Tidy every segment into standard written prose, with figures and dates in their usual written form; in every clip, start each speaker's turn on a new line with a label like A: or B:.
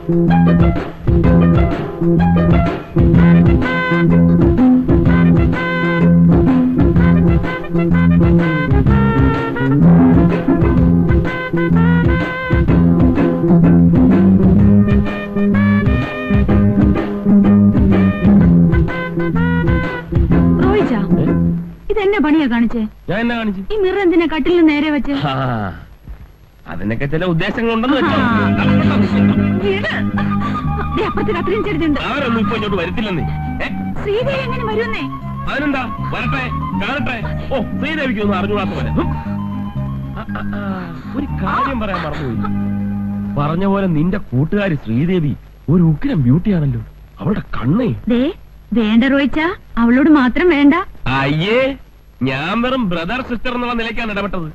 A: ഇതെന്നെ പണിയാ കാണിച്ചേ?
B: ഞാൻ എന്നാ കാണിച്ചു?
A: ഈ മിറർ എന്തിനാ കട്ടിലിന് നേരെ വെച്ച്?
B: അതിനൊക്കെ ചില ഉദ്ദേശങ്ങളുണ്ടെന്ന് വെച്ചോ.
A: അപ്പുറത്ത് അത്രയും ചെറുതുണ്ട്.
B: അവരൊന്നും ഇപ്പൊ ഇങ്ങോട്ട് വരത്തില്ലെന്നേ.
A: ശ്രീദേവി എങ്ങനെ വരുന്നേ?
B: അതിനെന്താ, വരട്ടെ, കാണട്ടെ. ഓ, ശ്രീദേവിക്ക് ഒന്നും അറിഞ്ഞുകൂടാത്ത പോലെ. ഒരു കാര്യം പറയാൻ മറന്നുപോയി. പറഞ്ഞ പോലെ നിന്റെ കൂട്ടുകാരി ശ്രീദേവി ഒരു ഉഗ്രം ബ്യൂട്ടിയാണല്ലോ. അവളുടെ കണ്ണേ
A: വേണ്ട റോയിച്ച, അവളോട് മാത്രം വേണ്ട.
B: അയ്യേ, ഞാൻ വെറും ബ്രദർ സിസ്റ്റർ എന്നുള്ള നിലയ്ക്കാണ് ഇടപെട്ടത്.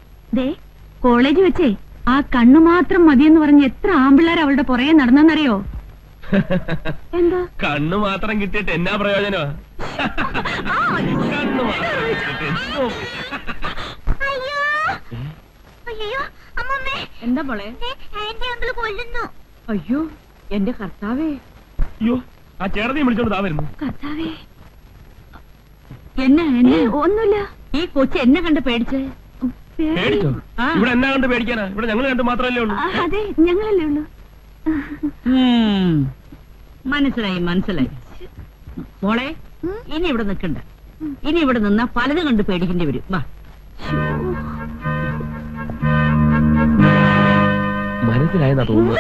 A: കോളേജ് വെച്ചേ ആ കണ്ണു മാത്രം മതിയെന്ന് പറഞ്ഞ് എത്ര ആമ്പിള്ളേർ അവളുടെ പുറകെ നടന്നെന്നറിയോ? എന്താ
B: കണ്ണു മാത്രം കിട്ടിയിട്ട് എന്നാ പ്രയോജനമാ? കണ്ണു മാത്രം
A: എന്താ മോളെ? അയ്യോ എന്റെ കർത്താവേ!
B: അയ്യോ, ആ ചേട്ടനെയും വിളിച്ചോണ്ട് താ വരുന്നു.
A: കർത്താവേ, എന്നെ ഒന്നുമില്ല. ഈ കൊച്ചു എന്നെ കണ്ട് പേടിച്ചേ.
B: പേടിച്ചോ? ഇവിടെ എന്നാ കണ്ട് പേടിക്കാനാ? ഇവിടെ ഞങ്ങൾ കണ്ട് മാത്രമല്ലേ ഉള്ളൂ.
A: അതെ, ഞങ്ങളല്ലേ ഉള്ളൂ.
C: മനസ്സിലായി മനസ്സിലായി മോളെ. ഇനി ഇവിടെ നിൽക്കണ്ട. ഇനി ഇവിടെ നിന്നാ പലതും കണ്ട് പേടിക്കേണ്ടി വരും. വാ.
B: മനസ്സിലായെന്നാ തോന്നുന്നു.